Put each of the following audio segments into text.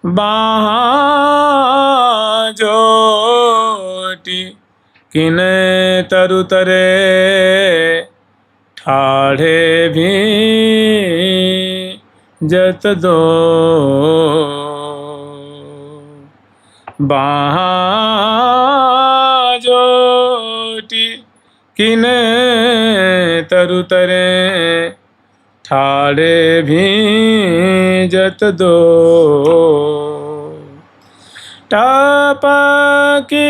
बाजोटी किने तरु तरे ठाढ़े भी जत दो बाजोटी किने तरु तरे ठाड़े भी जत दो टपकी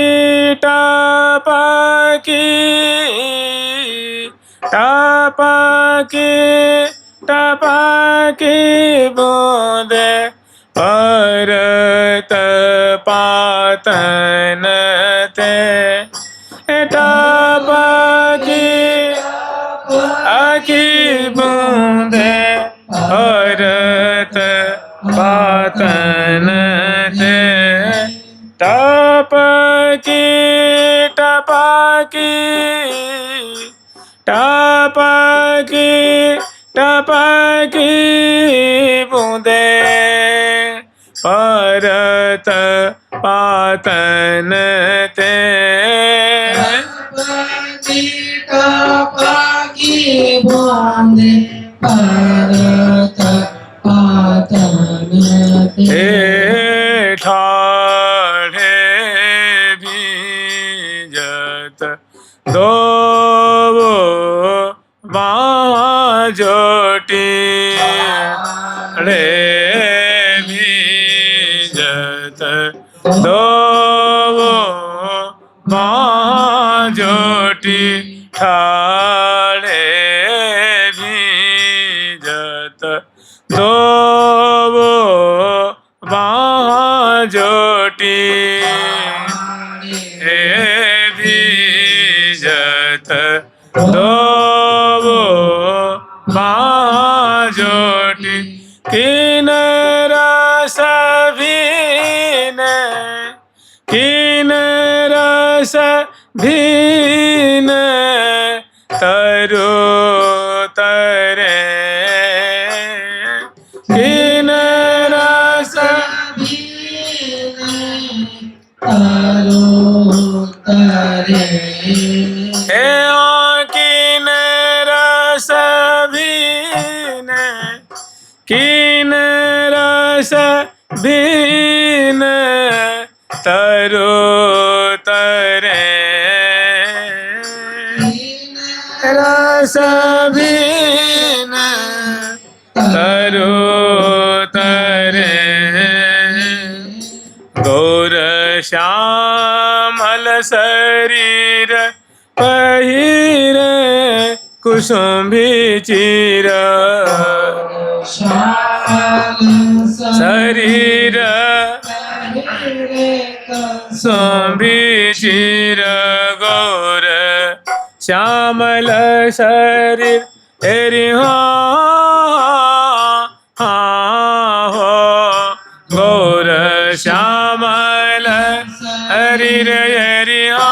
टपकी टपकी टपकी बूंदे परत पातन ते टपकी आकी बूंदे परत पातन ते टपकी टपकी टपकी टपकी बूंदे परत पातन ते टपकी बूंदे परत पातन ते ठाढ़े भीजत दो बाजोटी ठाढ़े भीजत दो बाजोटी ठाढ़े भीजत दो बाजोटी भीजत दो बाजोटी किन रस भीन किन रस भीन तरु तरे किन रस तरु तरे किन रस भीन किन रस भीन तरु तरे रस भीन तरु तरे गौर श्यामल शरीर पहिरे कुसुम्भी चीर शरीर कुसुम्भी चीर गौर श्यामल शरीर तेरी हो गौर श्यामल शरीर तेरी हो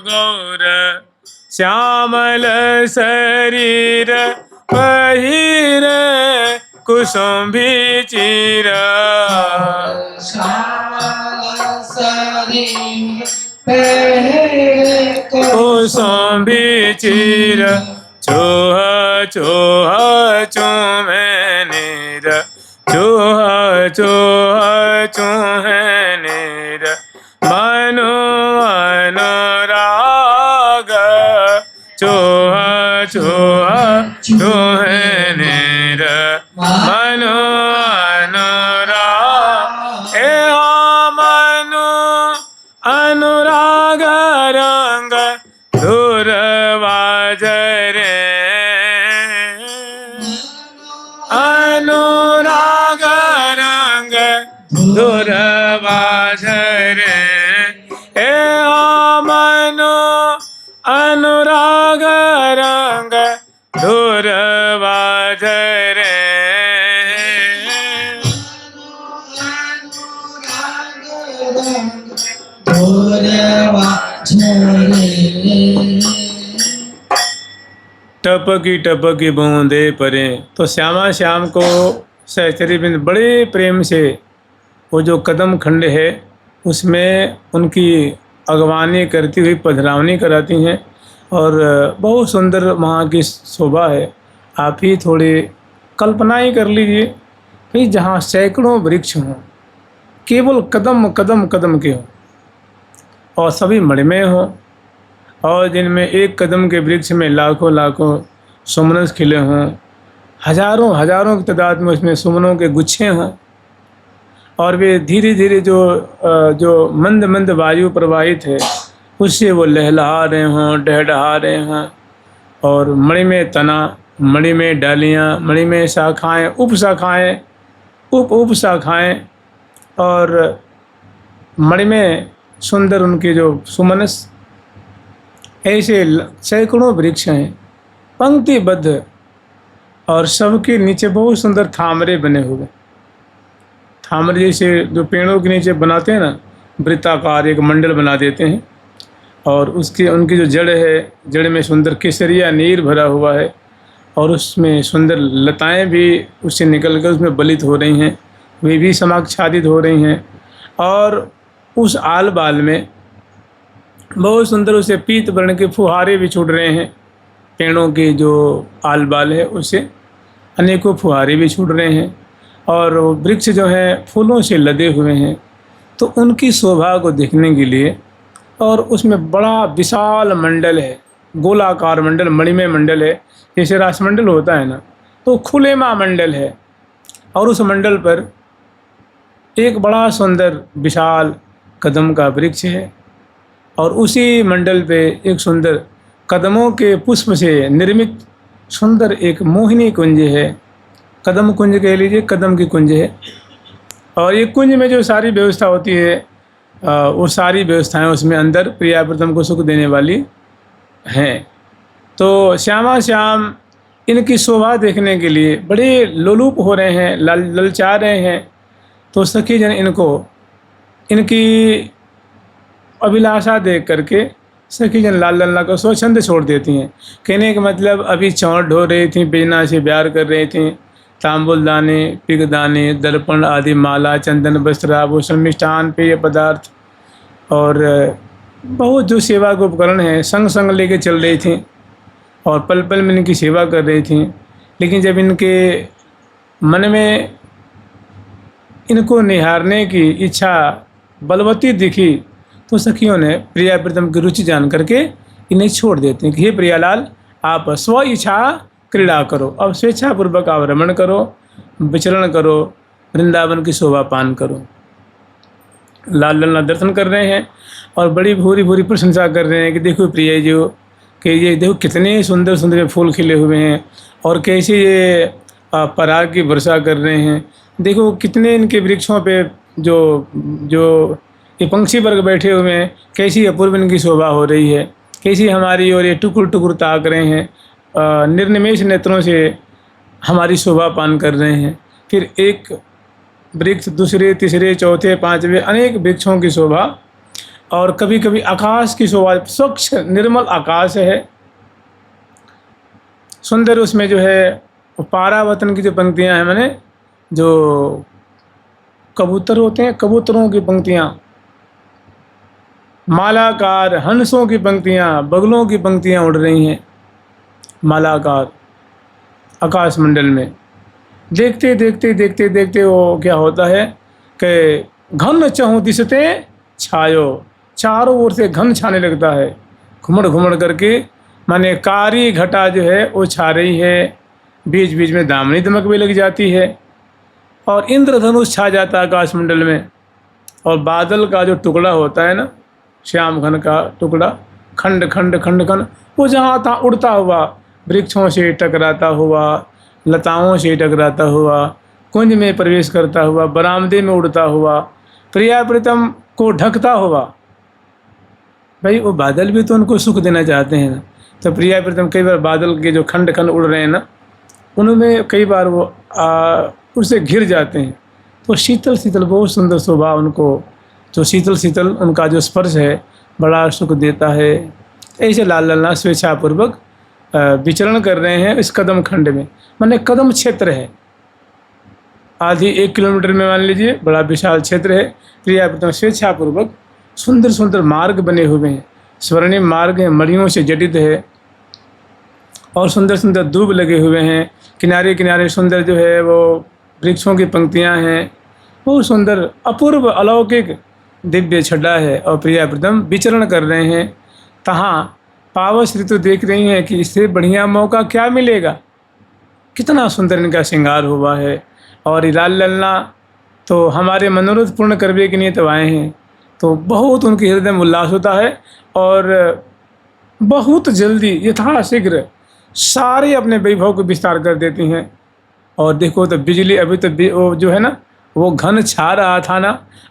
गौर श्यामल शरीर पहिरे कुसुम्भी चीर कुसुम्भी चीर चोह चोह चूमे नीर चोह चोह चूहे नीर मनु अनुराग चोह चोह चूहे नीर मनु अनुराग मनु अनुराग रंग दूरवाज रे अनुराग रंग दूरवाज रे मनु अनुराग रंग दूरवाज रे टपकी बूंदे परे। तो श्यामा श्याम को सहचरी बिंद बड़े प्रेम से वो जो कदम खंड है उसमें उनकी अगवानी करती हुई पधरावनी कराती हैं और बहुत सुंदर वहाँ की शोभा है। आप ही थोड़ी कल्पना ही कर लीजिए कि जहाँ सैकड़ों वृक्ष हों, केवल कदम कदम कदम के हों और सभी मणिमय हों, और जिनमें एक कदम के वृक्ष में लाखों लाखों सुमनस खिले हों, हजारों हजारों की तादाद में उसमें सुमनों के गुच्छे हों, और वे धीरे धीरे जो मंद मंद वायु प्रवाहित है उससे वो लहलहा रहे हों, डहडहा रहे हों, और मणि में तना, मणि में डालियाँ, मणि में शाखाएँ, उप शाखाएँ, उप शाखाएँ, और मणि में सुंदर उनके जो सुमनस। ऐसे सैकड़ों वृक्ष हैं पंक्तिबद्ध, और सबके नीचे बहुत सुंदर थामरे बने हुए। थामरे जैसे जो पेड़ों के नीचे बनाते हैं ना, वृत्ताकार एक मंडल बना देते हैं, और उसकी उनकी जो जड़ है, जड़ में सुंदर केसरिया नीर भरा हुआ है, और उसमें सुंदर लताएं भी उससे निकल कर उसमें बलित हो रही हैं, वे भी समाच्छादित हो रही हैं। और उस आल बाल में बहुत सुंदर उसे पीत वर्ण के फुहारे भी छूट रहे हैं। पेड़ों के जो आल बाल है उससे अनेकों फुहारे भी छूट रहे हैं, और वृक्ष जो हैं फूलों से लदे हुए हैं। तो उनकी शोभा को देखने के लिए, और उसमें बड़ा विशाल मंडल है, गोलाकार मंडल, मणिमय मंडल है, जैसे राष्ट्रमंडल होता है ना, तो खुलेमा मंडल है। और उस मंडल पर एक बड़ा सुंदर विशाल कदम का वृक्ष है, और उसी मंडल पे एक सुंदर कदमों के पुष्प से निर्मित सुंदर एक मोहिनी कुंज है। कदम कुंज कह लीजिए, कदम की कुंज है। और ये कुंज में जो सारी व्यवस्था होती है वो सारी व्यवस्थाएं उसमें अंदर प्रिया प्रीतम को सुख देने वाली हैं। तो श्यामा श्याम इनकी शोभा देखने के लिए बड़े लोलुप हो रहे हैं, ललचा रहे हैं। तो सखी जन इनको इनकी अभिलाषा देख करके सखी जन लाल लल्ला को स्वच्छंद छोड़ देती हैं। कहने का मतलब अभी चौंट ढो रही थी, बेजना से प्यार कर रही थी, तांबुल दाने, पिग दाने, दर्पण आदि, माला, चंदन, वस्त्र, आभूषण, मिष्ठान, पेय पदार्थ और बहुत जो सेवा के उपकरण हैं संग संग लेके चल रही थी, और पल पल में इनकी सेवा कर रही थी। लेकिन जब इनके मन में इनको निहारने की इच्छा बलवती दिखी, तो सखियों ने प्रिया प्रीतम की रुचि जान करके इन्हें छोड़ देते हैं कि हे प्रियालाल, आप स्व इच्छा क्रीड़ा करो, अब स्वेच्छापूर्वक आप रमण करो, विचरण करो, वृंदावन की शोभा पान करो। लाल लल्ला दर्शन कर रहे हैं और बड़ी भूरी भूरी प्रशंसा कर रहे हैं कि देखो प्रिय जी कि ये देखो कितने सुंदर सुंदर फूल खिले हुए हैं, और कैसे ये पराग की वर्षा कर रहे हैं। देखो कितने इनके वृक्षों पे जो ये पंक्षी वर्ग बैठे हुए हैं, कैसी अपूर्व इनकी शोभा हो रही है, कैसी हमारी और ये टुकुर टुकुर ताक रहे हैं, निर्निमेष नेत्रों से हमारी शोभा पान कर रहे हैं। फिर एक वृक्ष दूसरे तीसरे चौथे पांचवें अनेक वृक्षों की शोभा, और कभी कभी आकाश की शोभा, स्वच्छ निर्मल आकाश है सुंदर। उसमें जो है पारावतन की जो पंक्तियां हैं, मैंने जो कबूतर होते हैं, कबूतरों की पंक्तियां, मालाकार हंसों की पंक्तियां, बगलों की पंक्तियां उड़ रही हैं मालाकार आकाश मंडल में। देखते देखते देखते देखते वो क्या होता है कि घन चहु दिशते छायो, चारों ओर से घन छाने लगता है, घुमड़ घुमड़ करके, माने कारी घटा जो है वो छा रही है, बीच बीच में दामनी दमक भी लग जाती है, और इंद्रधनुष छा जाता है आकाश मंडल में। और बादल का जो टुकड़ा होता है ना, श्याम घन का टुकड़ा, खंड खंड खंड खंड, वो जहाँ था उड़ता हुआ, वृक्षों से टकराता हुआ, लताओं से टकराता हुआ, कुंज में प्रवेश करता हुआ, बरामदे में उड़ता हुआ, प्रिया प्रीतम को ढकता हुआ। भाई वो बादल भी तो उनको सुख देना चाहते हैं ना, तो प्रिया प्रीतम कई बार बादल के जो खंड खंड उड़ रहे हैं ना, उनमें कई बार वो उससे घिर जाते हैं। तो शीतल शीतल बहुत सुंदर शोभा उनको, जो शीतल शीतल उनका जो स्पर्श है बड़ा सुख देता है। ऐसे लाल लल्ला स्वेच्छापूर्वक विचरण कर रहे हैं इस कदम खंड में। माने कदम क्षेत्र है, आधी 1 किलोमीटर में मान लीजिए बड़ा विशाल क्षेत्र है। प्रियाप्रीतम स्वेच्छापूर्वक सुंदर सुंदर मार्ग बने हुए हैं, स्वर्णिम मार्ग है, मणियों से जटित है और सुंदर सुंदर दूब लगे हुए हैं। किनारे किनारे सुंदर जो है वो वृक्षों की पंक्तियां हैं, बहुत सुंदर अपूर्व अलौकिक दिव्य छटा है। और प्रियाप्रीतम विचरण कर रहे हैं तहाँ पावस ऋतु देख रही हैं कि इससे बढ़िया मौका क्या मिलेगा, कितना सुंदर इनका श्रृंगार हुआ है। और ये लाल ललना तो हमारे मनोरथ पूर्ण करने के लिए तो आए हैं, तो बहुत उनके हृदय में उल्लास होता है और बहुत जल्दी यथाशीघ्र सारे अपने वैभव को विस्तार कर देती हैं। और देखो तो बिजली अभी तो वो जो है ना वो घन छा रहा था ना,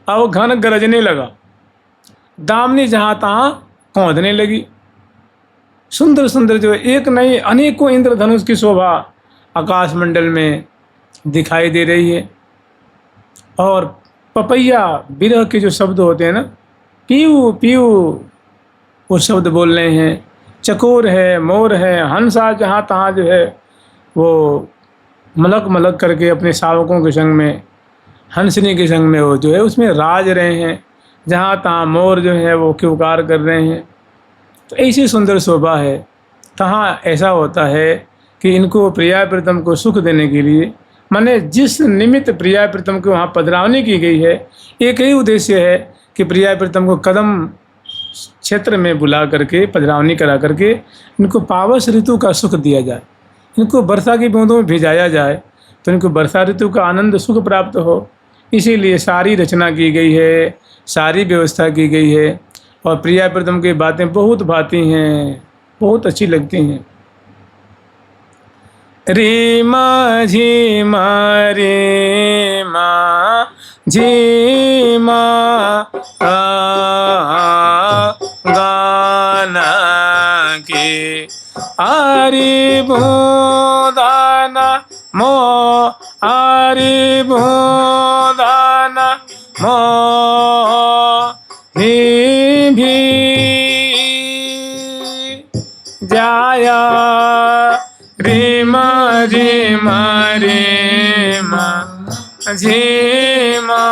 अब वो घन गरजने लगा, दामनी जहाँ तहाँ कौंधने लगी। सुंदर सुंदर जो एक नहीं अनेकों इंद्रधनुष की शोभा आकाश मंडल में दिखाई दे रही है। और पपैया विरह के जो शब्द होते हैं ना, पीऊ पीऊ वो शब्द बोल रहे हैं। चकोर है, मोर है, हंसा जहाँ तहाँ जो है वो मलक मलक करके अपने शावकों के संग में, हंसनी के संग में वो जो है उसमें राज रहे हैं। जहाँ तहाँ मोर जो है वो क्योकार कर रहे हैं। तो ऐसी सुंदर शोभा है। तहाँ ऐसा होता है कि इनको प्रियाप्रीतम को सुख देने के लिए, माने जिस निमित्त प्रियाप्रीतम को वहाँ पधरावनी की गई है, एक ही उद्देश्य है कि प्रियाप्रीतम को कदम क्षेत्र में बुला करके पधरावनी करा करके इनको पावस ऋतु का सुख दिया जाए, इनको वर्षा की बूंदों में भिजाया जाए, तो इनको वर्षा ऋतु का आनंद सुख प्राप्त हो। इसीलिए सारी रचना की गई है, सारी व्यवस्था की गई है। और प्रियाप्रीतम की बातें बहुत भाती हैं, बहुत अच्छी लगती हैं। रीमा झीमा रीमा झीमा गाना के आरी भूदाना मो आरी भूदाना मो भी जाया रीमा झीमा रीमा झीमा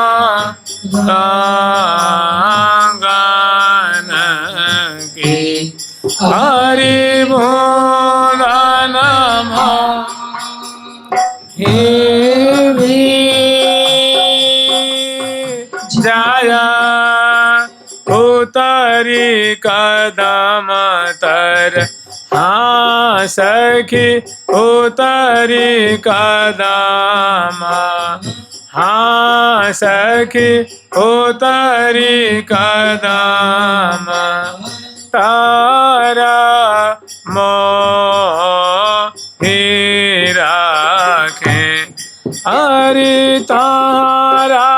गाना के हरि भोलाना जाया उतारी कदम तर, हाँ सखी उतारी कदम, हाँ सखी उतारी कदम तारा मोहि राखे, अरे तारा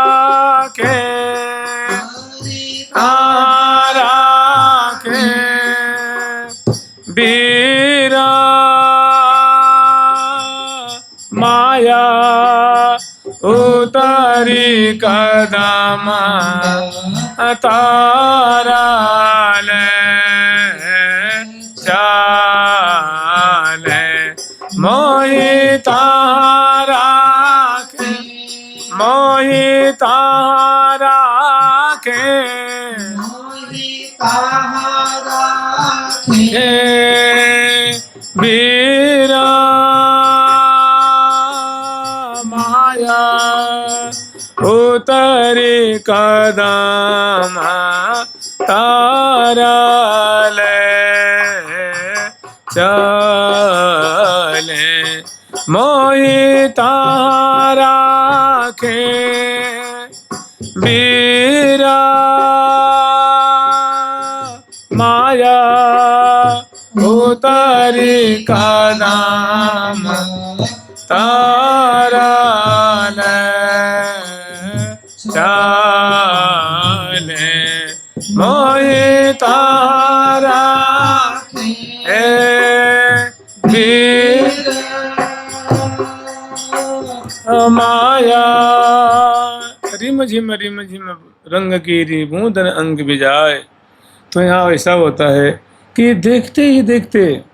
के तारा के बीरा माया उतारी कदम तारा ले चाले मोहि तारा के, मोहि तारा के बीरा माया उतरी कदम तारा ले चले मोहि तारा के बीरा माया उतरी कदम तारा ले चले मोहि तारा माया रिम झिम रंग की री बूंदन अंग बिजाए। तो यहाँ ऐसा होता है कि देखते ही देखते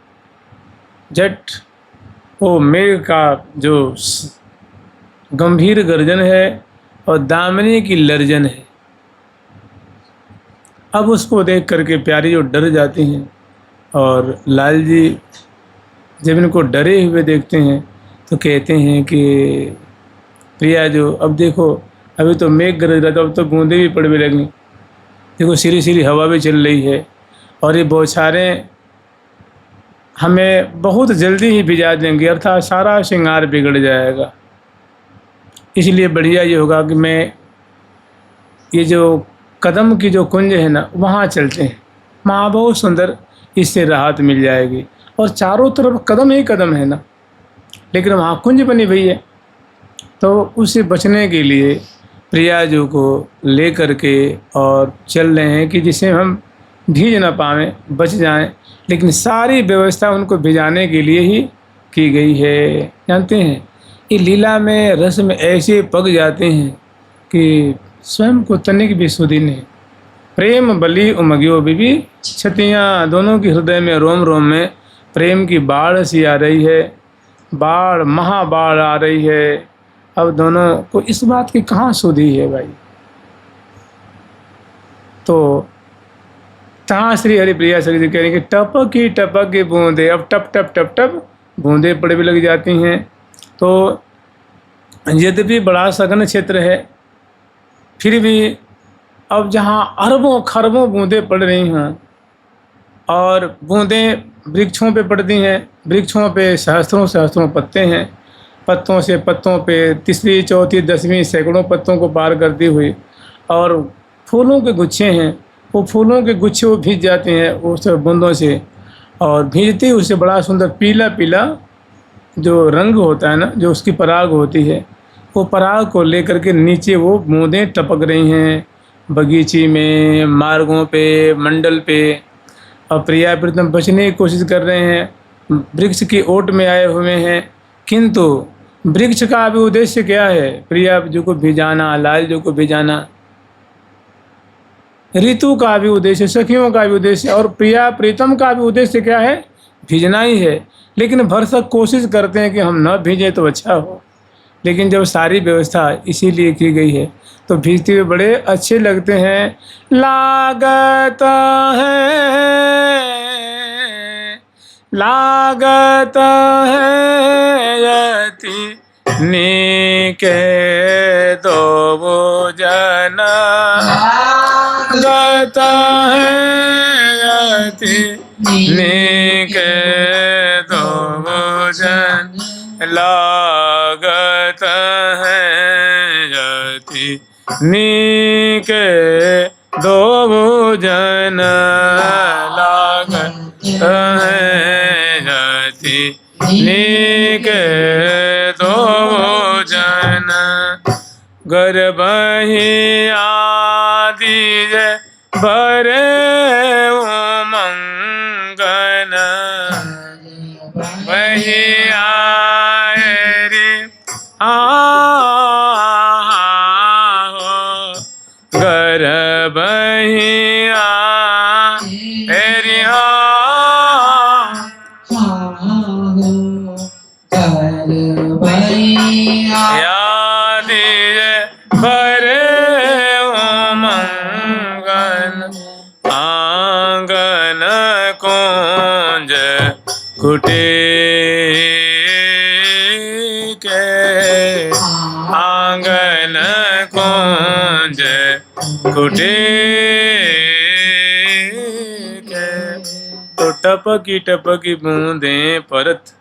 झट वो मेघ का जो गंभीर गर्जन है और दामिनी की लर्जन है। अब उसको देख करके प्यारी जो डर जाती हैं, और लाल जी जब इनको डरे हुए देखते हैं तो कहते हैं कि प्रिया जो, अब देखो अभी तो मेघ गरज रहा था, अब तो बूंदें भी पड़ने लगी, देखो सीरी सीरी हवा भी चल रही है और ये बौछारें हमें बहुत जल्दी ही भिजा देंगे, अर्थात सारा श्रृंगार बिगड़ जाएगा। इसलिए बढ़िया ये होगा कि मैं ये जो कदम की जो कुंज है ना, वहाँ चलते हैं, वहाँ बहुत सुंदर इससे राहत मिल जाएगी। और चारों तरफ कदम ही कदम है ना, लेकिन वहाँ कुंज बनी हुई है, तो उससे बचने के लिए प्रिया जी को ले करके और चल रहे हैं कि जिसे हम भीज ना पावें, बच जाएं, लेकिन सारी व्यवस्था उनको भिजाने के लिए ही की गई है। जानते हैं ये लीला में रस में ऐसे पक जाते हैं कि स्वयं को तनिक भी सुधी नहीं। प्रेम बलि उमग्यो बीबी छतियाँ, दोनों की हृदय में रोम रोम में प्रेम की बाढ़ सी आ रही है, बाढ़ महाबाढ़ आ रही है। अब दोनों को इस बात की कहाँ सुधी है भाई। तो तहाँ श्री हरिप्रिया सखी जी कह रही कि टपक की बूंदे, अब टप टप टप टप बूंदे पड़े भी लग जाती हैं। तो यद्यपि बड़ा सघन क्षेत्र है, फिर भी अब जहाँ अरबों खरबों बूंदें पड़ रही हैं, और बूंदें वृक्षों पे पड़ती हैं, वृक्षों पे सहस्त्रों सहस्त्रों पत्ते हैं, पत्तों से पत्तों पे तीसरी चौथी 10वीं सैकड़ों पत्तों को पार करती हुई, और फूलों के गुच्छे हैं, वो फूलों के गुच्छे वो भीज जाते हैं उस बूंदों से, और भीजते ही उससे बड़ा सुंदर पीला पीला जो रंग होता है ना, जो उसकी पराग होती है, वो पराग को लेकर के नीचे वो बूंदें टपक रही हैं बगीचे में, मार्गों पे, मंडल पे। और प्रिया प्रीतम बचने की कोशिश कर रहे हैं, वृक्ष की ओट में आए हुए हैं, किंतु वृक्ष का भी उद्देश्य क्या है? प्रिया जी को भिजाना, लाल जी को भिजाना। ऋतु का भी उद्देश्य, सखियों का भी उद्देश्य, और प्रिया प्रीतम का भी उद्देश्य क्या है? भिजना ही है। लेकिन भरसक कोशिश करते हैं कि हम न भीजें तो अच्छा हो, लेकिन जब सारी व्यवस्था इसीलिए की गई है तो भीजते हुए बड़े अच्छे लगते हैं। लागत है यति नीके दो जना, लागत है यति नीके दो जन, लागत है यति नीके दो जन, लागत है यति नीके दो जन। गर्भहि आदि भरे उमंगन, वही आए रे गर्भहि कुटे के आंगन कुंज कुटे के। तो टपकी बूंदें परत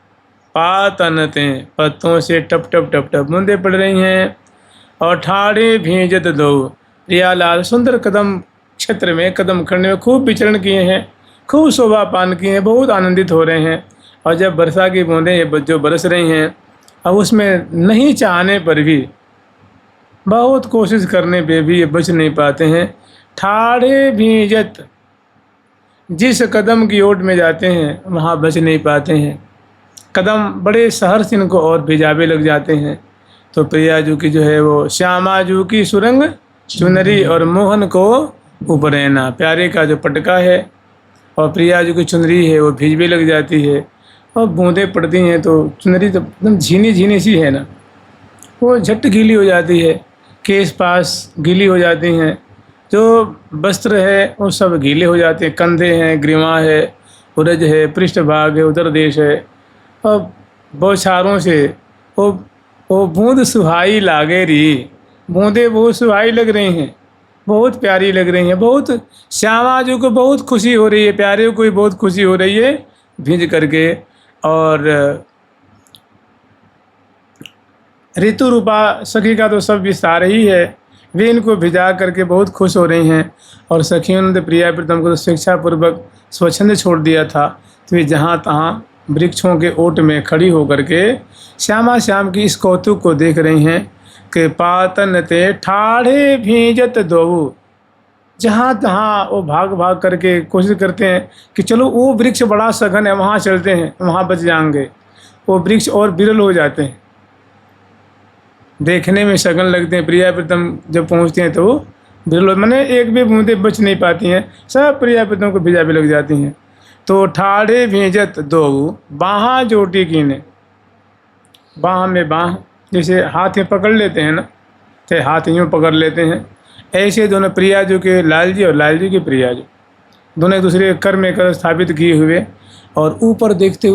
पातनते, पत्तों से टप टप टप टप बूंदें पड़ रही हैं। और ठाड़े भींजत दो, प्रियालाल सुंदर कदम क्षेत्र में, कदम खंड में खूब विचरण किए हैं, खूब शोभा पान किए हैं, बहुत आनंदित हो रहे हैं। और जब वर्षा की बूंदें ये जो बरस रही हैं, अब उसमें नहीं चाहने पर भी, बहुत कोशिश करने पे भी ये बच नहीं पाते हैं। ठाड़े भींजत, जिस कदम की ओट में जाते हैं वहाँ बच नहीं पाते हैं, कदम बड़े सहर्ष इनको और भिजावे लग जाते हैं। तो प्रिया जी की जो है वो श्यामा जी की सुरंग चुनरी और मोहन को उपरैना, प्यारे का जो पटका है और प्रिया जी की चुनरी है वो भिजवे लग जाती है। और बूंदें पड़ती हैं तो चुनरी तो एकदम झीनी झीनी सी है ना, वो झट गीली हो जाती है, केस पास गीली हो जाती हैं, जो वस्त्र है वो सब गीले हो जाते हैं, कंधे हैं, ग्रीवा है, उरज है, पृष्ठभाग है, उदर देश है, और बौछारों से वो वो बूंद सुहाई लागे री, बूंदें बहुत सुहाई लग रही हैं, बहुत प्यारी लग रही हैं, बहुत श्यामा जी को बहुत खुशी हो रही है, प्यारे को भी बहुत खुशी हो रही है भींज करके। और ऋतु रूपा सखी का तो सब विस्तार ही है, वे इनको भिजा करके बहुत खुश हो रही हैं। और सखियों ने प्रिया प्रीतम को तो शिक्षापूर्वक स्वच्छंद छोड़ दिया था, तो वे जहाँ तहाँ वृक्षों के ओट में खड़ी होकर के श्यामा श्याम की इस कौतुक को देख रही हैं कि पातन ते ठाढ़े भींजत दो, जहाँ तहाँ वो भाग भाग करके कोशिश करते हैं कि चलो वो वृक्ष बड़ा सघन है वहाँ चलते हैं, वहाँ बच जाएंगे। वो वृक्ष और विरल हो जाते हैं, देखने में सघन लगते हैं, प्रिया प्रीतम जब पहुँचते हैं तो वो विरल, मैंने एक भी बूंदें बच नहीं पाती हैं, सब प्रिया प्रीतम को भिजा भी लग जाती हैं। तो ठाढ़े भींजत दो बाहाँ जोटी कीने, बाह में बाह जैसे हाथ में पकड़ लेते हैं ना, तो हाथ यूँ पकड़ लेते हैं, ऐसे दोनों प्रिया जो के लाल जी और लाल जी की प्रिया जो दोनों एक दूसरे के कर में कर स्थापित किए हुए, और ऊपर देखते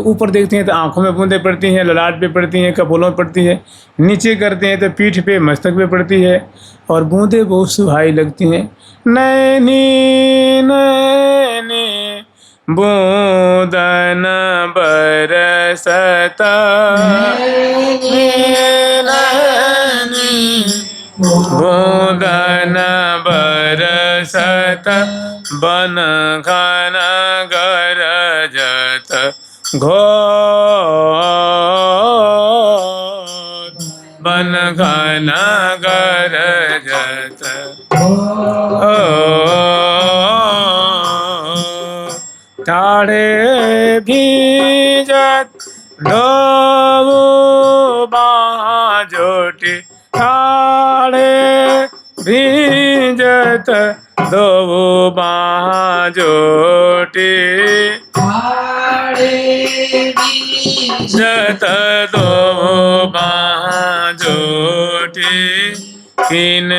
हैं तो आंखों में बूंदें पड़ती हैं, ललाट पे पड़ती हैं, कपोलों में पड़ती हैं, नीचे करते हैं तो पीठ पे मस्तक पे पड़ती है, और बूंदें बहुत सुहाई लगती हैं। नैनी नैनी बूंदन बरसता, बूंदन बरसत बन घन गरजत घोर, बन घन गरजत ठाढ़े भींजत दो बाँह जोटी, ठाढ़े भींजत दो बाँह जोटी, जत दो बाँह जोटी, किन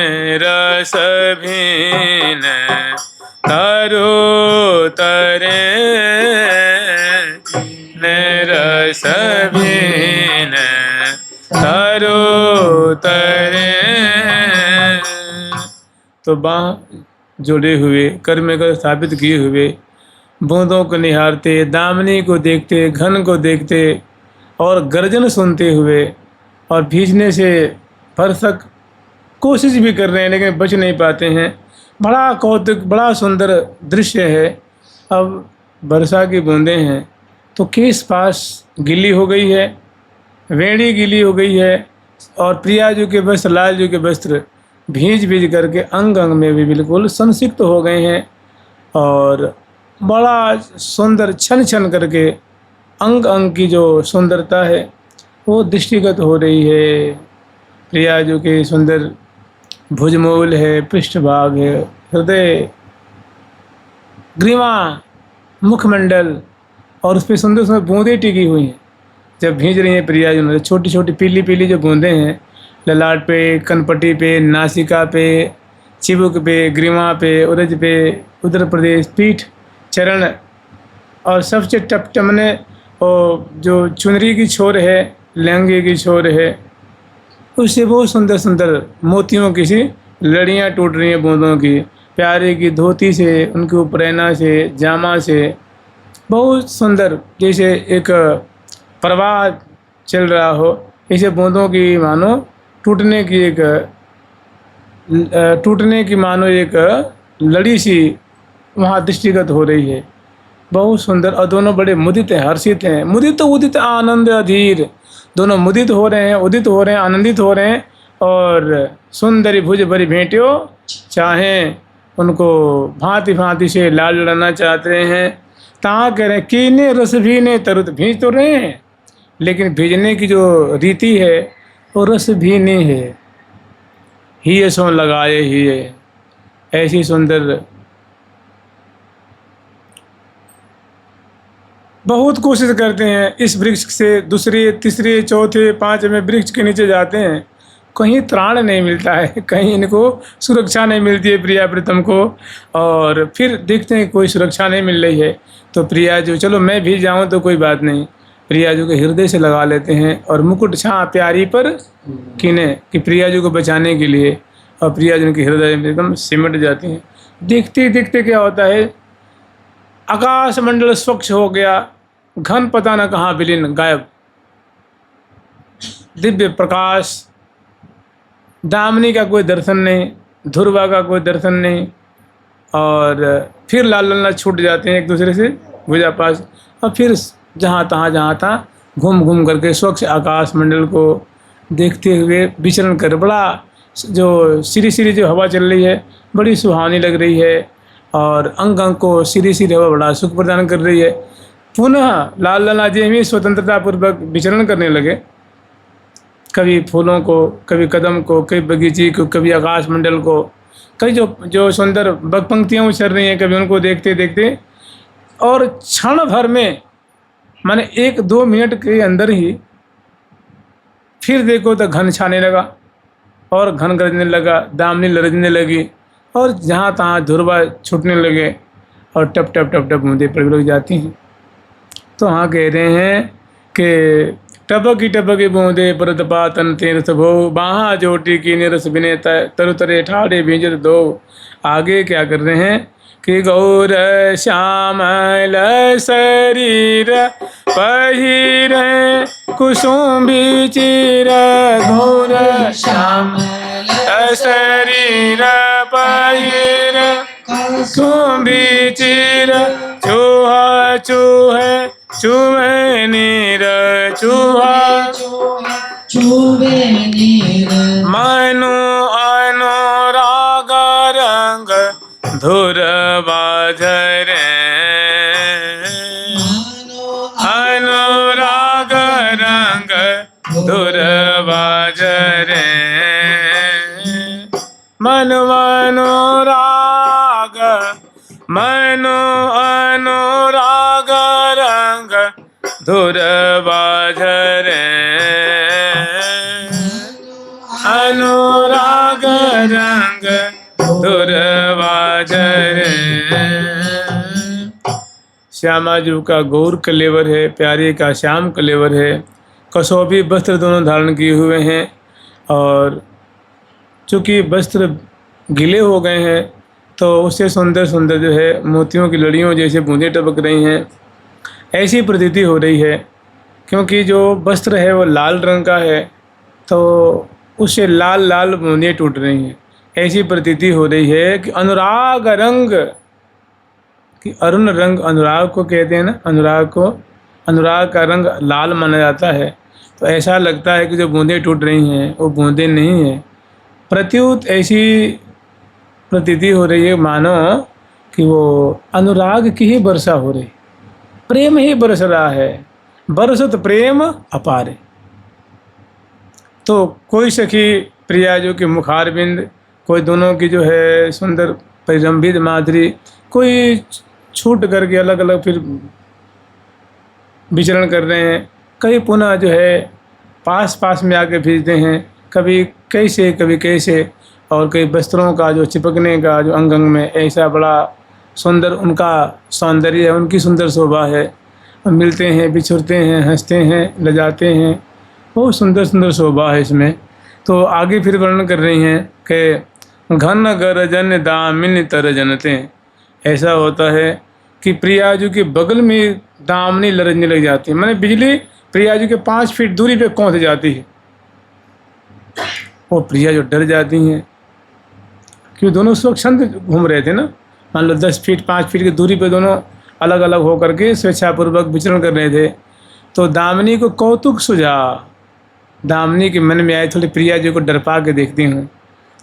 रस भीन तरु तरे, रस भीन तरु तरे। तो बाँह जोड़े हुए, कर में कर स्थापित किए हुए, बूंदों को निहारते, दामनी को देखते, घन को देखते, और गर्जन सुनते हुए, और भीजने से भरसक कोशिश भी कर रहे हैं लेकिन बच नहीं पाते हैं। बड़ा कौतुक, बड़ा सुंदर दृश्य है। अब वर्षा की बूंदें हैं तो केस पास गीली हो गई है, वेणी गीली हो गई है, और प्रिया जी के वस्त्र, लाल जी के वस्त्र भीज करके अंग अंग में भी बिल्कुल संसिक्त हो गए हैं, और बड़ा सुंदर छन छन करके अंग अंग की जो सुंदरता है वो दृष्टिगत हो रही है। प्रिया जी के सुंदर भुजमूल है, पृष्ठभाग है, हृदय, ग्रीवा, मुखमंडल, और उस पर सुंदर सुंदर बूंदें टिकी हुई हैं जब भींज रही हैं प्रिया जी। छोटी छोटी पीली पीली जो बूंदें हैं ललाट पे, कनपट्टी पे, नासिका पे, चिबुक पे, ग्रीवा पे, उरज पे, उत्तर प्रदेश, पीठ, चरण, और सबसे टपटमने और जो चुनरी की छोर है, लहंगे की छोर है, उससे बहुत सुंदर सुंदर मोतियों की सी लड़ियाँ टूट रही हैं बूंदों की, प्यारे की धोती से, उनके उपरैना से, जामा से, बहुत सुंदर, जैसे एक प्रवाह चल रहा हो, ऐसे बूंदों की मानो टूटने की मानो एक लड़ी सी वहाँ दृष्टिगत हो रही है, बहुत सुंदर। और दोनों बड़े मुदित हैं, हर्षित हैं, मुदित उदित आनंद अधीर, दोनों मुदित हो रहे हैं, उदित हो रहे हैं, आनंदित हो रहे हैं, और सुंदरी भुज भरी भेंटियो चाहें उनको भांति भांति से लाल लड़ाना चाहते हैं। कहाँ कह रहे हैं कीने रस भीने तरुत, भींज तो रहे हैं लेकिन भीजने की जो रीति है वो रस भीने है, ही सो लगाए ही है, ऐसी सुंदर बहुत कोशिश करते हैं, इस वृक्ष से दूसरे तीसरे चौथे पांचवें वृक्ष के नीचे जाते हैं, कहीं त्राण नहीं मिलता है, कहीं इनको सुरक्षा नहीं मिलती है प्रिया प्रीतम को। और फिर देखते हैं कोई सुरक्षा नहीं मिल रही है, तो प्रिया जो चलो मैं भी जाऊं तो कोई बात नहीं, प्रिया जी को हृदय से लगा लेते हैं और मुकुट छा प्यारी पर कीने कि प्रिया जी को बचाने के लिए, और प्रिया जी के हृदय में एकदम सिमट जाती हैं। देखते देखते क्या होता है, आकाश मंडल स्वच्छ हो गया, घन पता न कहाँ विलीन गायब, दिव्य प्रकाश, दामिनी का कोई दर्शन नहीं, ध्रुवा का कोई दर्शन नहीं, और फिर लाल लल्ला छूट जाते हैं एक दूसरे से भुजा पास, और फिर जहाँ तहाँ घूम घूम करके स्वच्छ आकाश मंडल को देखते हुए विचरण कर, बड़ा जो सिरी सिरी जो हवा चल रही है बड़ी सुहावनी लग रही है, और अंग अंग को सिरी सिरी हवा बड़ा सुख प्रदान कर रही है। पुनः लाल लल्ला जी में स्वतंत्रतापूर्वक विचरण करने लगे, कभी फूलों को, कभी कदम को, कभी बगीचे को, कभी आकाश मंडल को, कई जो सुंदर बग पंक्तियाँ उछल रही हैं, कभी उनको देखते देखते, और क्षण भर में माने 1-2 मिनट के अंदर ही फिर देखो तो घन छाने लगा और घन गरजने लगा, दामिनी लरजने लगी, और जहाँ तहाँ ध्रुवा छूटने लगे, और टप टप टप टप बूंदें पड़ लग जाती हैं। तो हाँ कह रहे हैं कि टपकी बूंदे परत पातन तीर्थ भो, बाहा जोटी की निरस बिने तरु तरे ठाड़े भींजर दो। आगे क्या कर रहे हैं कि गौर श्यामल शरीर पहिरे कुसुम्बी चिर, गौर श्यामल शरीर पहिरे कुसुम्बी चिर, चूहा चूहे चूहे नीर चूहा चूहे नीर, मनु अनुराग रंग धुर बाजरे, अनुराग रंग धुर बाजरे, मनु अनुराग मनु अनुराग रंग धुर बाजरे, अनुराग रंग धुर बाजरे। श्यामा जी का गौर कलेवर है, प्यारे का श्याम कलेवर है, कसौबी वस्त्र दोनों धारण किए हुए हैं, और चूँकि वस्त्र गीले हो गए हैं तो उससे सुंदर सुंदर जो है मोतियों की लड़ियों जैसे बूंदें टपक रही हैं, ऐसी प्रतीति हो रही है। क्योंकि जो वस्त्र है वो लाल रंग का है, तो उससे लाल लाल बूंदें टूट रही हैं, ऐसी प्रतीति हो रही है कि अनुराग रंग, कि अरुण रंग अनुराग को कहते हैं ना, अनुराग को, अनुराग का रंग लाल माना जाता है। तो ऐसा लगता है कि जो बूंदें टूट रही हैं वो बूंदें नहीं हैं, प्रत्युत ऐसी प्रतीति हो रही है मानो कि वो अनुराग की ही वर्षा हो रही, प्रेम ही बरस रहा है, बरसत प्रेम अपारे। तो कोई सखी प्रिया जो कि मुखारबिंद, कोई दोनों की जो है सुंदर परिरंभित माधुरी, कोई छूट करके अलग अलग फिर विचरण कर रहे हैं, कई पुनः जो है पास पास में आके भेजते हैं, कभी कैसे कभी कैसे, और कई वस्त्रों का जो चिपकने का जो अंग अंग में, ऐसा बड़ा सुंदर उनका सौंदर्य है, उनकी सुंदर शोभा है। मिलते हैं, बिछुड़ते हैं, हंसते हैं, लजाते हैं, बहुत सुंदर सुंदर शोभा है इसमें। तो आगे फिर वर्णन कर रही हैं कि घन गरजन दामिनी तरजनते, ऐसा होता है कि प्रिया जी के बगल में दामिनी लरजने लग जाती है, माने बिजली प्रिया जी के 5 फीट दूरी पे पहुंच जाती है। वो प्रिया जो डर जाती हैं, क्योंकि दोनों स्वच्छंद घूम रहे थे ना, मान लो 10 फीट 5 फीट की दूरी पे दोनों अलग अलग हो करके स्वेच्छापूर्वक विचरण कर रहे थे। तो दामिनी को कौतुक सुझा, दामिनी के मन में आए थोड़ी प्रिया जी को डर पा के देखती हूँ,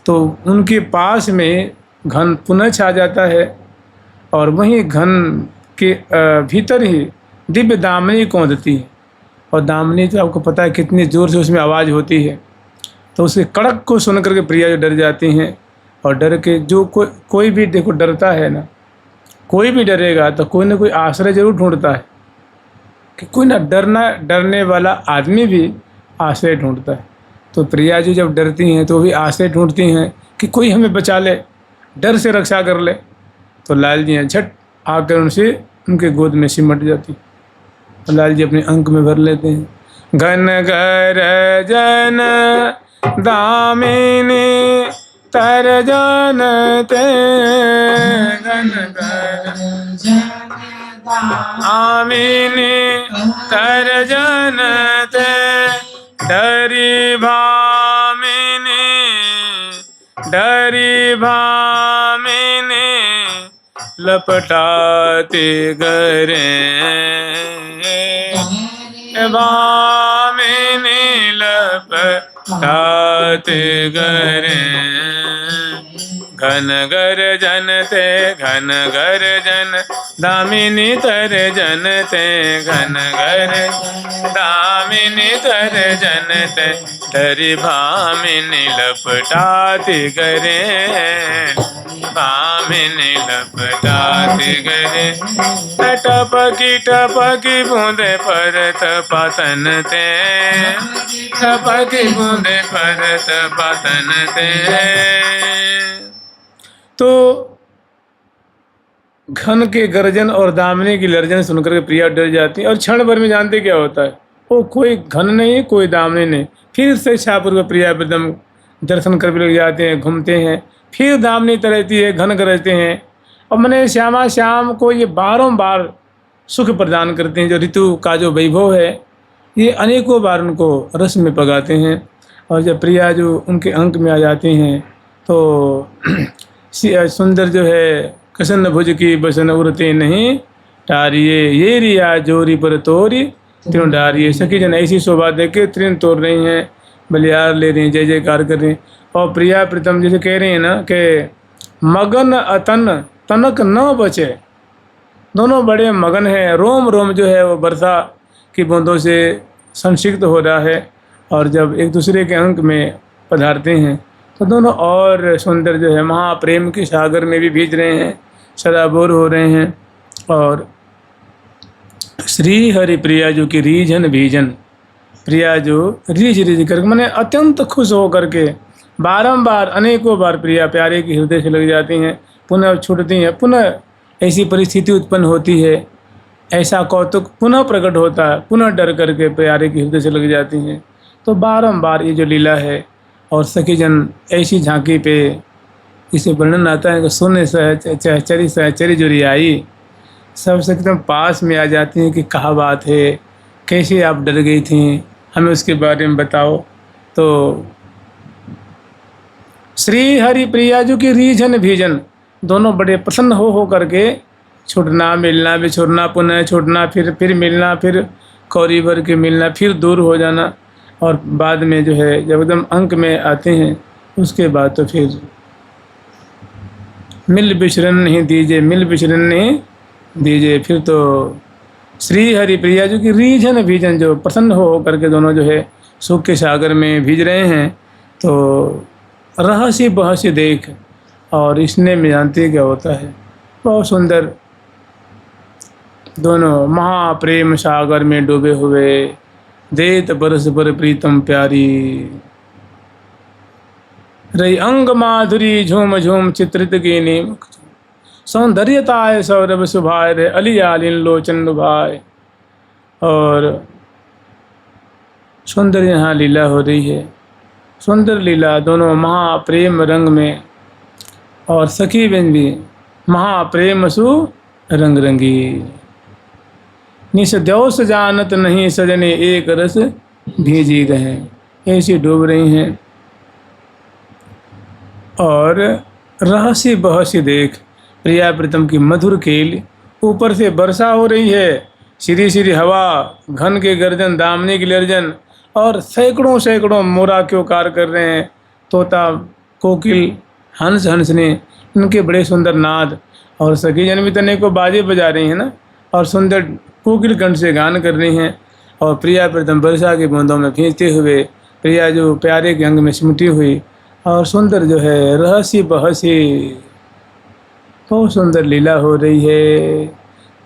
तो उनके पास में घन पुनः छा जाता है, और वहीं घन के भीतर ही दिव्य दामिनी कौंधती है। और दामिनी तो आपको पता है कितनी ज़ोर से उसमें आवाज़ होती है, तो उसके कड़क को सुन करके प्रिया जो डर जाती हैं, और डर के जो कोई भी देखो डरता है ना, कोई भी डरेगा तो कोई ना कोई आश्रय जरूर ढूंढता है। कि कोई ना डरने वाला आदमी भी आश्रय ढूंढता है। तो प्रिया जी जब डरती हैं तो भी आश्रय ढूंढती हैं कि कोई हमें बचा ले, डर से रक्षा कर ले। तो लाल जी हैं झट आकर उनसे उनके गोद में सिमट जाती। तो लाल जी अपने अंक में भर लेते हैं, घन घर जन दामिनी तर जानते, घन घर दामिनी तर जानते, डरी भामिनी लपटाते गरे, भामिनी लपटाते गरे, घन घर जनते घन घर जन दामिनी तर जनते, घन घर दामिनी तर जनते, डरी भामिनी लपटाते गरे, भामिनी लपटाते गरे, टपकी बूंदे परत पातन ते, टपकी बूंदे परत पातन ते। तो घन के गर्जन और दामिनी की लर्जन सुनकर के प्रिया डर जाती है और क्षण भर में जानते क्या होता है, वो कोई घन नहीं कोई दामिनी नहीं। फिर से इच्छापूर्वक प्रिया एकदम दर्शन कर लग जाते हैं, घूमते हैं, फिर दामिनी तरहती है, घन गरजते हैं। और मैंने श्यामा श्याम को ये बारंबार सुख प्रदान करते हैं। जो ऋतु का जो वैभव है ये अनेकों बार उनको रस में पगाते हैं। और जब प्रिया जो उनके अंक में आ जाती हैं तो सुंदर जो है कृष्ण भुज की बसन उड़ते नहीं टारिये, ये रिया जोरी पर तोरी त्रिन डारिये। सखी जन ऐसी शोभा देख के त्रिन तोड़ रही हैं, बलियार ले रही हैं, जय जयकार कर रही हैं। और प्रिया प्रीतम जैसे कह रही हैं ना कि मगन अतन तनक न बचे, दोनों बड़े मगन हैं। रोम रोम जो है वो वर्षा की बूंदों से संसिक्त हो रहा है। और जब एक दूसरे के अंक में पधारते हैं तो दोनों और सुंदर जो है महाप्रेम के सागर में भी भीज रहे हैं, सदाबोर हो रहे हैं। और श्री हरि प्रिया जो कि रीझन भीजन, प्रिया जो रीझ करके मैंने अत्यंत खुश हो करके बारंबार अनेकों बार प्रिया प्यारे के हृदय से लग जाती हैं, पुनः छूटती हैं, पुनः ऐसी परिस्थिति उत्पन्न होती है, ऐसा कौतुक पुनः प्रकट होता है, पुनः डर करके प्यारे के हृदय से लग जाती हैं। तो बारंबार ये जो लीला है। और सखी जन ऐसी झांकी पे इसे वर्णन आता है कि सुने सहचरी सहचरी जो रियाई, सबसे एकदम पास में आ जाती हैं कि कहा बात है, कैसे आप डर गई थी, हमें उसके बारे में बताओ। तो श्री हरि प्रिया जो कि रीझन भीजन, दोनों बड़े प्रसन्न हो करके छूटना मिलना बिछुड़ना, पुनः छूटना, फिर मिलना, फिर कौरी भर के मिलना, फिर दूर हो जाना। और बाद में जो है जब एकदम अंक में आते हैं उसके बाद तो फिर मिल बिछरन नहीं दीजिए, मिल बिछरन नहीं दीजिए। फिर तो श्री हरि प्रिया जो कि रीझन भीजन, जो प्रसन्न हो करके दोनों जो है सुख के सागर में भीज रहे हैं। तो रहस्य बहस्य देख, और इसने में जानते क्या होता है, बहुत सुंदर दोनों महाप्रेम सागर में डूबे हुए, देत बरस पर प्रीतम प्यारी, रही अंग माधुरी झूम झूम चित्रित गिनी, सौंदर्यताय सौरभ सुभाय रे अलियालिन लोचन लुभाए। और सुंदर यहाँ लीला हो रही है, सुंदर लीला, दोनों महाप्रेम रंग में। और सखी बन भी महाप्रेम सु रंग रंगी, निसद्योस जानत नहीं सजने एक रस भीजी रहे, ऐसी डूब रही हैं। और रहस्य बहस्य देख, प्रिया प्रीतम की मधुर खेल, ऊपर से वर्षा हो रही है, सीधी सीधी हवा, घन के गर्जन, दामनी की लर्जन, और सैकड़ों सैकड़ों मोरा के उकार कर रहे हैं, तोता कोकिल हंस हंसने, इनके बड़े सुंदर नाद। और सखी जन भी तने को बाजे बजा रही हैं ना, और सुंदर कोकिल कंठ से गान कर रही हैं। और प्रिया प्रीतम वर्षा की बूंदों में भींजते हुए, प्रिया जो प्यारे के अंग में सिमटी हुई, और सुंदर जो है रहस्य बहसी, बहुत सुंदर लीला हो रही है,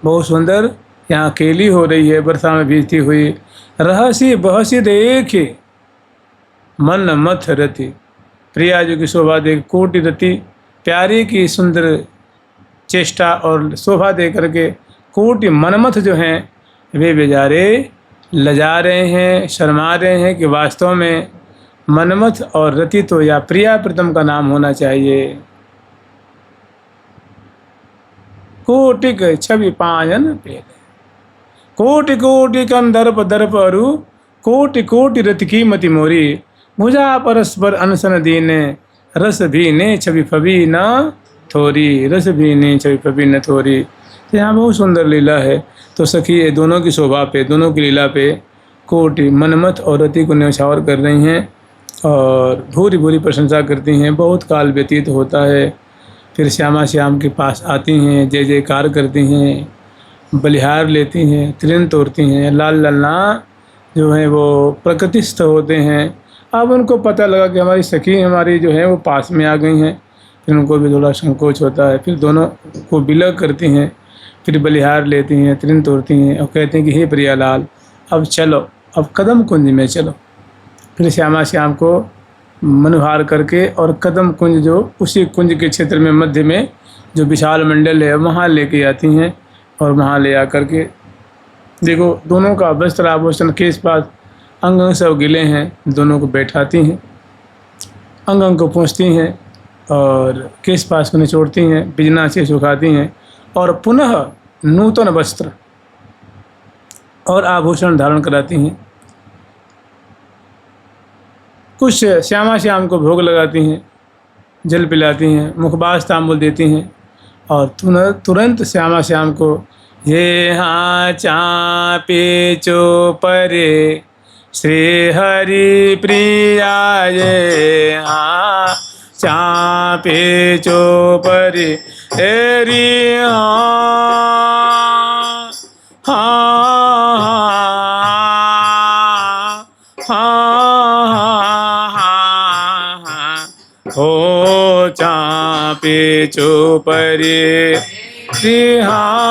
बहुत सुंदर यहाँ केली हो रही है वर्षा में भीगती हुई। रहसी बहसी देखे मन मथ रति, प्रिया जी की शोभा देख कोटि रति, प्यारी की सुंदर चेष्टा और शोभा दे करके कोटि मनमथ जो हैं वे बेचारे लजा रहे हैं, शर्मा रहे हैं कि वास्तव में मनमथ और रति तो या प्रिया प्रीतम का नाम होना चाहिए। कोटिक छवि पायन पेले, कोटि कोटि कन दर्प दर्प अरु, कोटि कोटि रति की मति मोरी, भुजा परस्पर अनसन दीने, रस भी ने छवि फबी न थोरी, रस भी ने छवि फबी न थोरी। यहाँ बहुत सुंदर लीला है। तो सखी ये दोनों की शोभा पे, दोनों की लीला पे कोटि मनमथ और रति को न्यौछावर कर रही हैं और भूरी भूरी प्रशंसा करती हैं। बहुत काल व्यतीत होता है, फिर श्यामा श्याम के पास आती हैं, जय जयकार करती हैं, बलिहार लेती हैं, त्रिन तोड़ती हैं। लाल ललना जो है वो प्रकृतिस्थ होते हैं। अब उनको पता लगा कि हमारी सखी हमारी जो है वो पास में आ गई हैं, फिर उनको भी थोड़ा संकोच होता है। फिर दोनों को विलग करती हैं, फिर बलिहार लेती हैं, त्रिन तोड़ती हैं और कहती हैं कि हे प्रियालाल अब चलो, अब कदम कुंज में चलो। फिर श्यामा श्याम को मनोहार करके और कदम कुंज जो उसी कुंज के क्षेत्र में मध्य में जो विशाल मंडल है वहाँ लेके आती हैं और वहाँ ले आकर के देखो दोनों का वस्त्र आभूषण केस पास अंग अंग सब गिले हैं, दोनों को बैठाती हैं, अंग अंग को पोंछती हैं और केस पास को निचोड़ती हैं, बिजना से सुखाती हैं और पुनः नूतन वस्त्र और आभूषण धारण कराती हैं। कुछ श्यामा श्याम को भोग लगाती हैं, जल पिलाती हैं, मुखबास तांबुल देती हैं और तुरंत श्यामा श्याम को ये हाँ चापे चो परे श्री हरि प्रिया, ये हाँ चापे चो परे एरी हाँ हाँ हाँ हाँ हो चापे चो परे श्री हाँ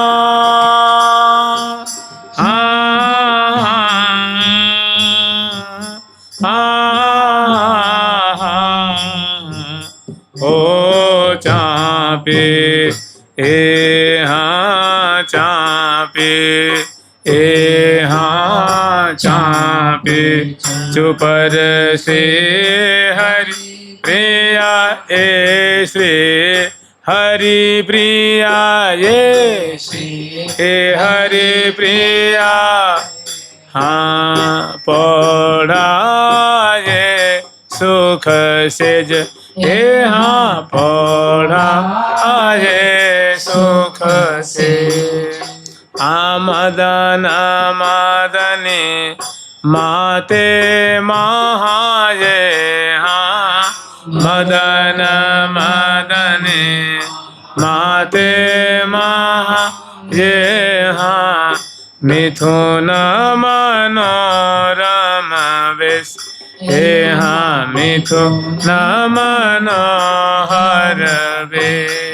ओ चापे ए हाँ चापे ए हाँ चापे चुपर से हरि प्रिया ए श्री हरि प्रिया ये श्री ए हरि प्रिया हाँ पढ़ा ये सुख सेज हे हाँ पढ़ा ये सुख से आमदन मदने माते महाये हाँ मदन मदने माते महा ये हाँ मिथुन मनोरम वेश हे हाँ मिथुन मनोहर वेश।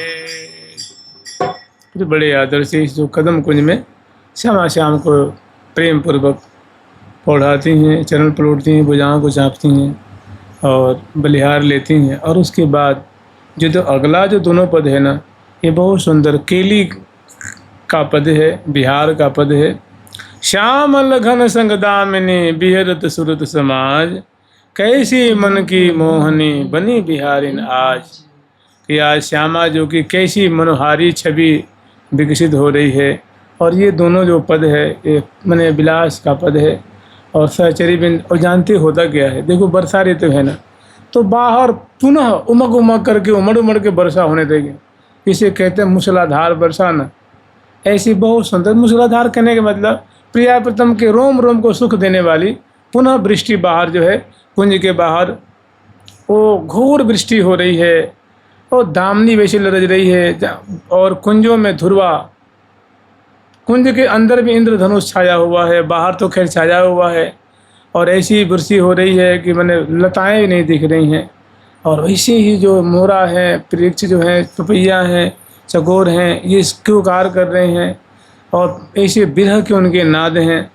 बड़े आदर से इस जो कदम कुंज में श्यामा श्याम को प्रेम पूर्वक पौढ़ाती हैं, चरण पलटती हैं, भुजाओं को चाँपती हैं और बलिहार लेती हैं। और उसके बाद जो अगला जो दोनों पद है ना, ये बहुत सुंदर केली का पद है, बिहार का पद है। श्यामल घन संग दामिनी बिहरत सुरत समाज, कैसी मन की मोहनी बनी बिहारिन आज। कि आज श्यामा जो कि कैसी मनोहारी छवि विकसित हो रही है। और ये दोनों जो पद है ये मने विलास का पद है और सहचरी बिंद। और जानते होता क्या है, देखो वर्षा ऋतु है ना, तो बाहर पुनः उमग उमग करके उमड़ उमड़ के वर्षा होने देगी। इसे कहते हैं मूसलाधार वर्षा ना। ऐसी बहुत सुंदर मूसलाधार कहने के मतलब प्रिया प्रीतम के रोम रोम को सुख देने वाली पुनः वृष्टि बाहर जो है कुंज के बाहर वो घोर वृष्टि हो रही है और दामनी वैसी लरज रही है। और कुंजों में ध्रुवा, कुंज के अंदर भी इंद्रधनुष छाया हुआ है, बाहर तो खैर छाया हुआ है। और ऐसी वृष्टि हो रही है कि मैंने लताएं भी नहीं दिख रही हैं। और वैसे ही जो मोरा है, वृक्ष जो है, पपैया हैं, चकोर हैं, ये इसको कार्य कर रहे हैं। और ऐसे विरह के उनके नाद हैं।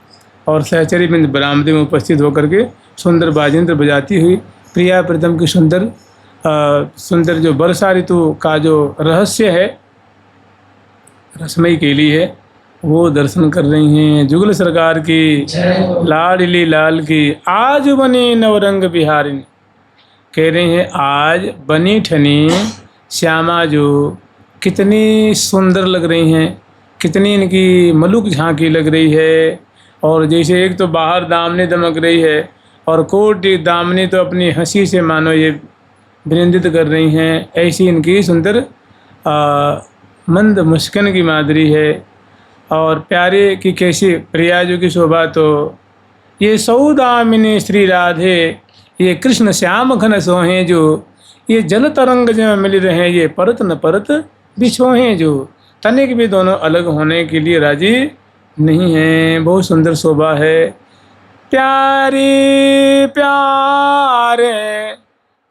और सहचरी बिंद बरामदे में उपस्थित होकर के सुंदर बाजिंद्र बजाती हुई प्रिया प्रीतम की सुंदर जो वर्षा ऋतु का जो रहस्य है, रसमयी केली है, वो दर्शन कर रही हैं। जुगल सरकार की, लाडली लाल की, आज बनी नवरंग बिहारिनी। कह रहे हैं आज बनी ठनी श्यामा जो कितनी सुंदर लग रही हैं, कितनी इनकी मलुक झांकी लग रही है। और जैसे एक तो बाहर दामनी दमक रही है और कोटि दामनी तो अपनी हंसी से मानो ये विनिंदित कर रही हैं, ऐसी इनकी सुंदर मंद मुस्कान की माधुरी है। और प्यारे की कैसी प्रियाजू की शोभा, तो ये सौदामिनी श्री राधे, ये कृष्ण श्याम घन सोहें जो, ये जल तरंग जो मिल रहे हैं, ये परत न परत बिछोहें जो, तनिक भी दोनों अलग होने के लिए राजी नहीं हैं। बहुत सुंदर शोभा है। प्यारी प्यारे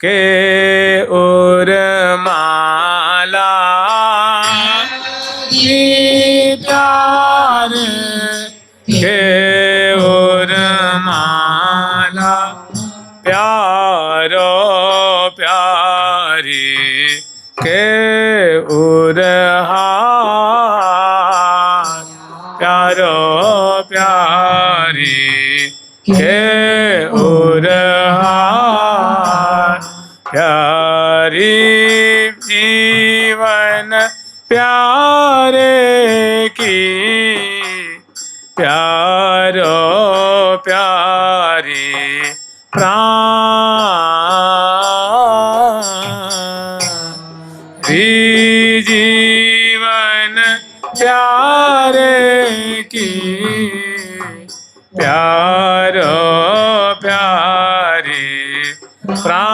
के और माला, ये प्यार के और माला, प्यारो प्यारी के और हार, प्यारो प्यारी के और हार, प्यारी जीवन प्यारे की, प्यारो प्यारी प्राण, जीवन प्यारे की, प्यारो प्यारी प्राण।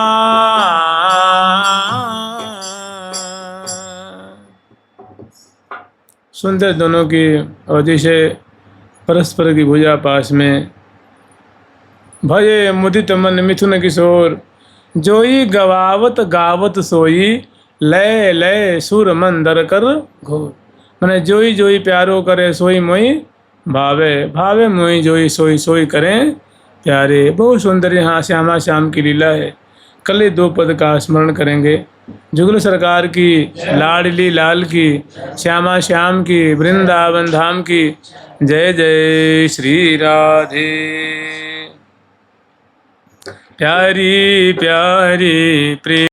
सुंदर दोनों की और जैसे परस्पर की भुजा पास में, भये मुदित मन मिथुन किशोर, जोई गवावत गावत सोई, लय लय सुर मंदर कर घोर। मैंने जोई जोई प्यारो करे सोई मोई भावे, भावे मोई जोई सोई सोई करें प्यारे। बहुत सुंदर यहाँ श्यामा श्याम की लीला है। कल ये 2 पद का स्मरण करेंगे। जुगल सरकार की, लाडली लाल की, श्यामा श्याम की, वृंदावन धाम की। जय जय श्री राधे। प्यारी प्यारी प्रिय